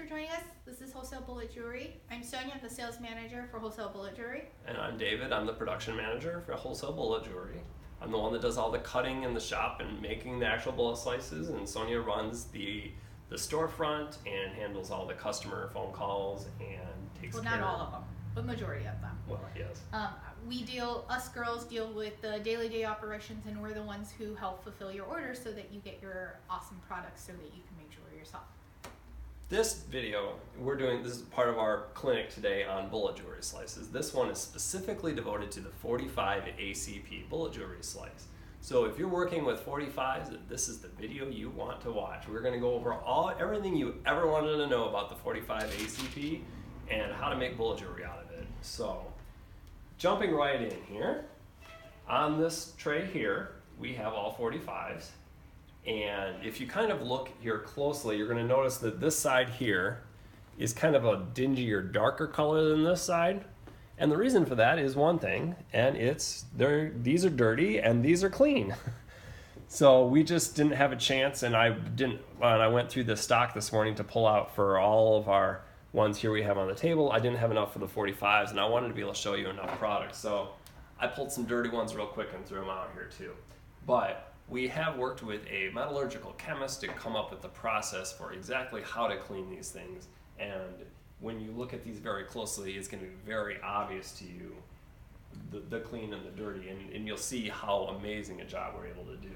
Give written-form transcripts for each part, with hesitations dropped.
joining us. This is Wholesale Bullet Jewelry. I'm Sonia, the sales manager for Wholesale Bullet Jewelry. And I'm David. I'm the production manager for Wholesale Bullet Jewelry. I'm the one that does all the cutting in the shop and making the actual bullet slices, and Sonia runs the storefront and handles all the customer phone calls and takes care of... Well, not all of them, but majority of them. Well, yes. Us girls deal with the day operations, and we're the ones who help fulfill your orders so that you get your awesome products so that you can make jewelry yourself. This video this is part of our clinic today on bullet jewelry slices. This one is specifically devoted to the 45 ACP bullet jewelry slice. So if you're working with 45s, this is the video you want to watch. We're going to go over everything you ever wanted to know about the 45 ACP and how to make bullet jewelry out of it. So jumping right in here, on this tray here, we have all 45s. And if you kind of look here closely, you're going to notice that this side here is kind of a dingier, darker color than this side. And the reason for that is one thing, and these are dirty and these are clean. So we just didn't have a chance, and I went through the stock this morning to pull out for all of our ones here we have on the table. I didn't have enough for the 45s, and I wanted to be able to show you enough products. So I pulled some dirty ones real quick and threw them out here too. But we have worked with a metallurgical chemist to come up with the process for exactly how to clean these things. And when you look at these very closely, it's going to be very obvious to you the clean and the dirty, and you'll see how amazing a job we're able to do.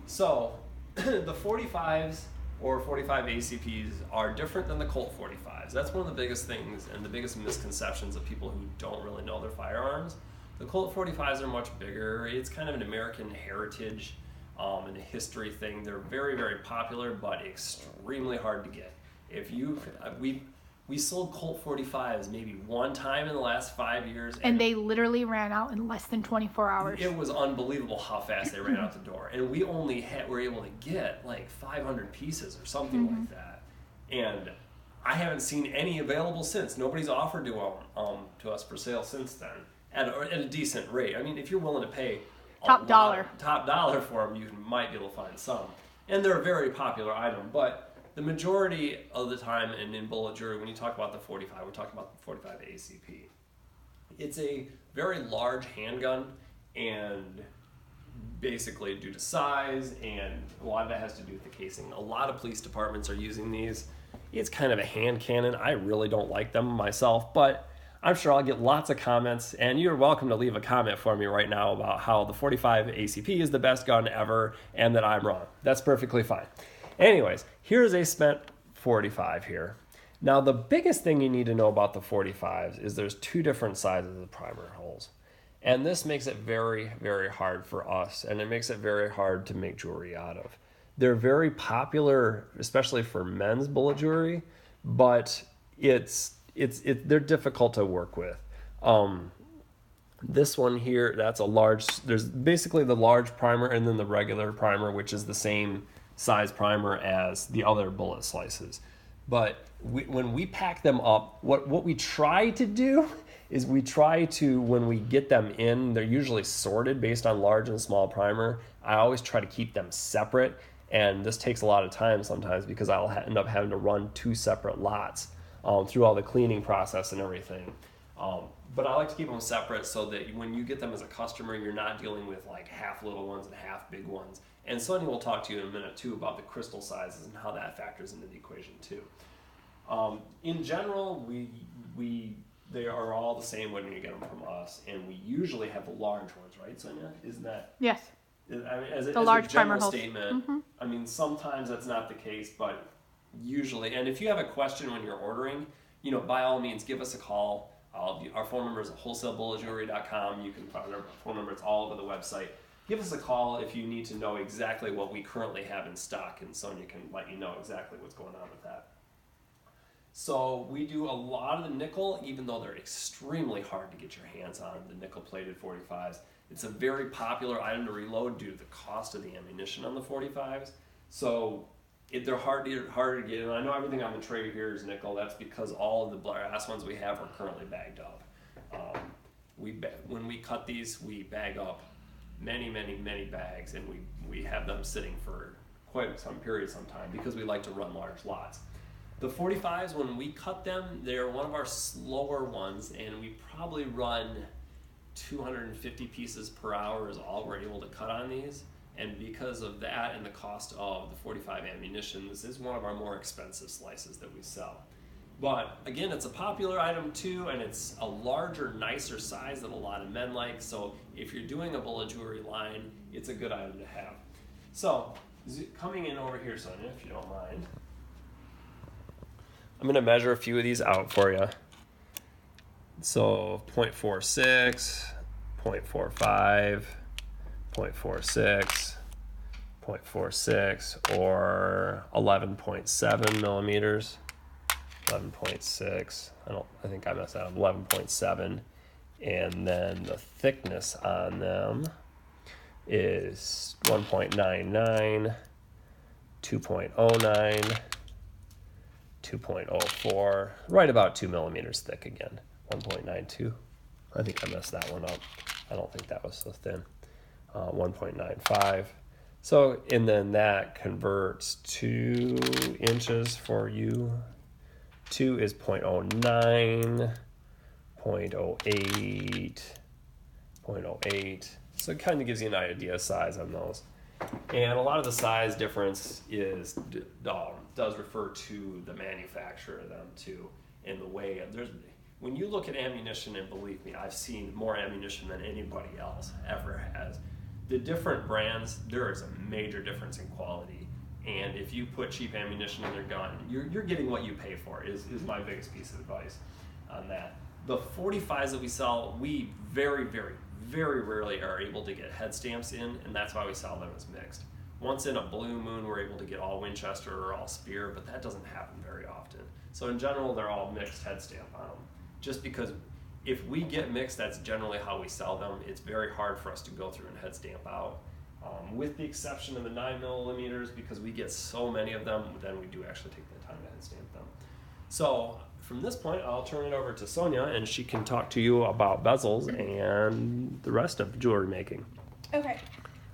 So the 45s or 45 ACPs are different than the Colt 45s. That's one of the biggest things and the biggest misconceptions of people who don't really know their firearms. The Colt 45s are much bigger. It's kind of an American heritage and a history thing. They're very, very popular, but extremely hard to get. We sold Colt 45s maybe one time in the last 5 years. And they literally ran out in less than 24 hours. It was unbelievable how fast they ran out the door. And we only were able to get like 500 pieces or something like that. And I haven't seen any available since. Nobody's offered to us for sale since then at a decent rate. I mean, if you're willing to pay top dollar for them, you might be able to find some. And they're a very popular item, but the majority of the time in bullet jewelry, when you talk about the 45, we're talking about the 45 ACP. It's a very large handgun, and basically due to size, and a lot of that has to do with the casing. A lot of police departments are using these. It's kind of a hand cannon. I really don't like them myself, but I'm sure I'll get lots of comments, and you're welcome to leave a comment for me right now about how the 45 ACP is the best gun ever and that I'm wrong. That's perfectly fine. Anyways, here's a spent 45 here. Now, the biggest thing you need to know about the 45s is there's two different sizes of primer holes. And this makes it very, very hard for us, and it makes it very hard to make jewelry out of. They're very popular, especially for men's bullet jewelry, but they're difficult to work with. This one here, there's basically the large primer and then the regular primer, which is the same size primer as the other bullet slices. But when we pack them up, what we try to do is when we get them in, they're usually sorted based on large and small primer. I always try to keep them separate, and this takes a lot of time sometimes because I'll end up having to run two separate lots through all the cleaning process and everything. But I like to keep them separate so that when you get them as a customer, you're not dealing with like half little ones and half big ones. And Sonia will talk to you in a minute too about the crystal sizes and how that factors into the equation too. In general, they are all the same when you get them from us, and we usually have the large ones, right, Sonia? Isn't that? Yes. I mean, as a large general primer statement, I mean, sometimes that's not the case, but usually. And if you have a question when you're ordering, by all means, give us a call. Our phone number is at wholesalebulletjewelry.com. You can find our phone number. It's all over the website. Give us a call if you need to know exactly what we currently have in stock, and Sonia can let you know exactly what's going on with that. So we do a lot of the nickel, even though they're extremely hard to get your hands on, the nickel-plated 45s. It's a very popular item to reload due to the cost of the ammunition on the 45s. So they're harder to get, and I know everything on the tray here is nickel. That's because all of the brass ones we have are currently bagged up. When we cut these, we bag up many bags, and we have them sitting for quite some period of time because we like to run large lots. The 45s, when we cut them, they're one of our slower ones, and we probably run 250 pieces per hour is all we're able to cut on these. And because of that and the cost of the 45 ammunition, this is one of our more expensive slices that we sell. But again, it's a popular item too, and it's a larger, nicer size that a lot of men like. So if you're doing a bullet jewelry line, it's a good item to have. So coming in over here, Sonia, if you don't mind, I'm going to measure a few of these out for you. So 0.46, 0.45, 0.46, 0.46, or 11.7 millimeters. 11.6. I think I messed that up. 11.7, and then the thickness on them is 1.99, 2.09, 2.04, right about 2 millimeters thick again. 1.92. I think I messed that one up. I don't think that was so thin. 1.95. So, and then that converts 2 inches for you. 2 is 0.09, 0.08, 0.08. So it kind of gives you an idea of size on those. And a lot of the size difference is does refer to the manufacturer of them too, and the way when you look at ammunition, and believe me, I've seen more ammunition than anybody else ever has. The different brands, there is a major difference in quality. And if you put cheap ammunition in their gun, you're getting what you pay for, is my biggest piece of advice on that. The 45s that we sell, we very, very, very rarely are able to get head stamps in, and that's why we sell them as mixed. Once in a blue moon, we're able to get all Winchester or all Spear, but that doesn't happen very often. So in general, they're all mixed head stamp on them. Just because if we get mixed, that's generally how we sell them. It's very hard for us to go through and head stamp out. With the exception of the 9 millimeters, because we get so many of them, then we do actually take the time to head stamp them. So from this point, I'll turn it over to Sonia, and she can talk to you about bezels and the rest of jewelry making. Okay,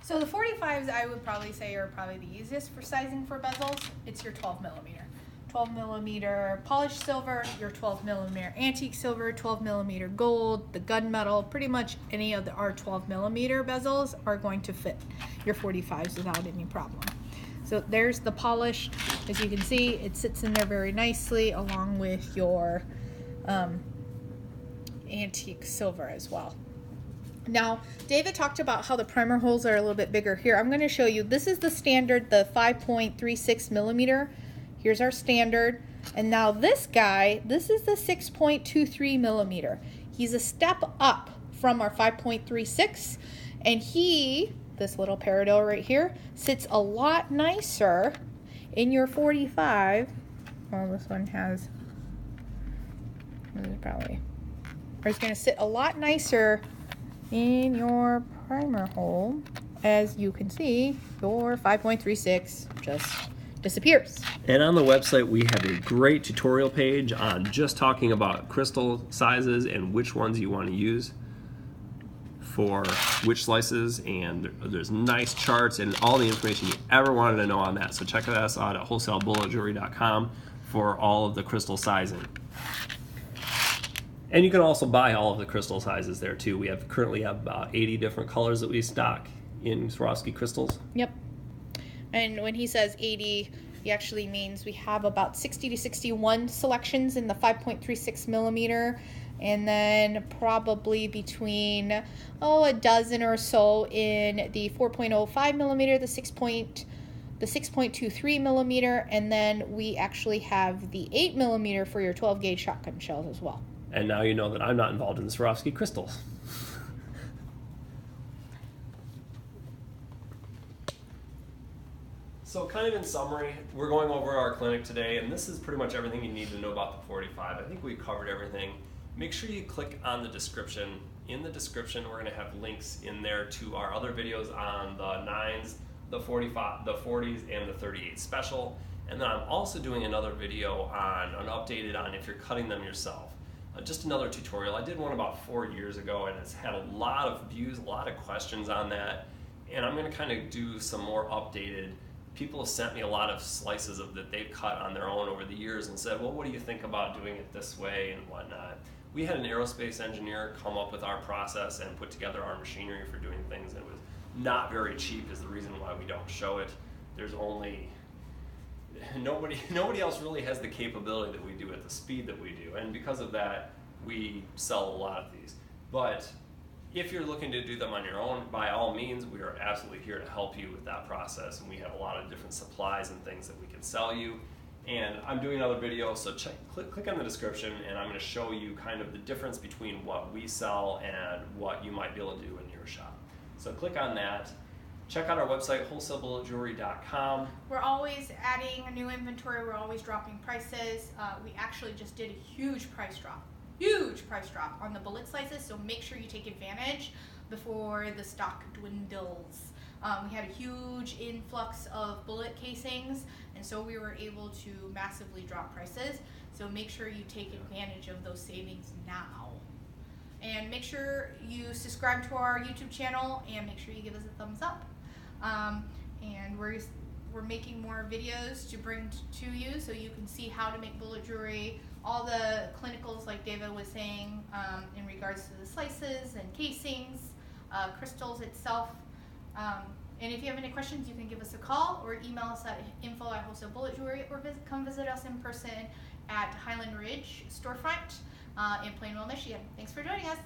so the 45s I would probably say are probably the easiest for sizing for bezels. It's your 12 millimeter. 12 millimeter polished silver, your 12 millimeter antique silver, 12 millimeter gold, the gunmetal, pretty much any of our 12 millimeter bezels are going to fit your 45s without any problem. So there's the polish. As you can see, it sits in there very nicely along with your antique silver as well. Now, David talked about how the primer holes are a little bit bigger. Here, I'm going to show you. This is the standard, the 5.36 millimeter. Here's our standard. And now this guy, this is the 6.23 millimeter. He's a step up from our 5.36. And this little peridot right here, sits a lot nicer in your 45. Well, this one has, it's going to sit a lot nicer in your primer hole. As you can see, your 5.36 just disappears. And on the website, we have a great tutorial page on just talking about crystal sizes and which ones you want to use for which slices, and there's nice charts and all the information you ever wanted to know on that. So check us out at wholesaleBulletJewelry.com for all of the crystal sizing. And you can also buy all of the crystal sizes there too. We currently have about 80 different colors that we stock in Swarovski crystals. Yep. And when he says 80, he actually means we have about 60 to 61 selections in the 5.36 millimeter, and then probably between a dozen or so in the 4.05 millimeter, the 6.23 millimeter, and then we actually have the 8 millimeter for your 12 gauge shotgun shells as well. And now you know that I'm not involved in the Swarovski crystals. So kind of in summary, we're going over our clinic today, and this is pretty much everything you need to know about the 45. I think we covered everything. Make sure you click on the description. In the description, we're going to have links in there to our other videos on the 9s, the 45, the 40s, and the 38 special. And then I'm also doing another video on an updated on if you're cutting them yourself. Just another tutorial. I did one about 4 years ago, and it's had a lot of views, a lot of questions on that. And I'm going to kind of do some more updated people have sent me a lot of slices that they've cut on their own over the years and said, well, what do you think about doing it this way and whatnot. We had an aerospace engineer come up with our process and put together our machinery for doing things, and it was not very cheap is the reason why we don't show it. There's only nobody else really has the capability that we do at the speed that we do, and because of that we sell a lot of these. But if you're looking to do them on your own, by all means, we are absolutely here to help you with that process, and we have a lot of different supplies and things that we can sell you. And I'm doing another video, so click on the description, and I'm going to show you kind of the difference between what we sell and what you might be able to do in your shop. So click on that. Check out our website, wholesalebulletjewelry.com. We're always adding a new inventory. We're always dropping prices. We actually just did a huge price drop on the bullet slices, so make sure you take advantage before the stock dwindles. We had a huge influx of bullet casings, and so we were able to massively drop prices. So make sure you take advantage of those savings now. And make sure you subscribe to our YouTube channel, and make sure you give us a thumbs up. And we're making more videos to bring to you so you can see how to make bullet jewelry, all the clinicals like David was saying in regards to the slices and casings, crystals itself. And if you have any questions, you can give us a call or email us at info@wholesalebulletjewelry, or come visit us in person at Highland Ridge storefront in Plainville, Michigan. Thanks for joining us.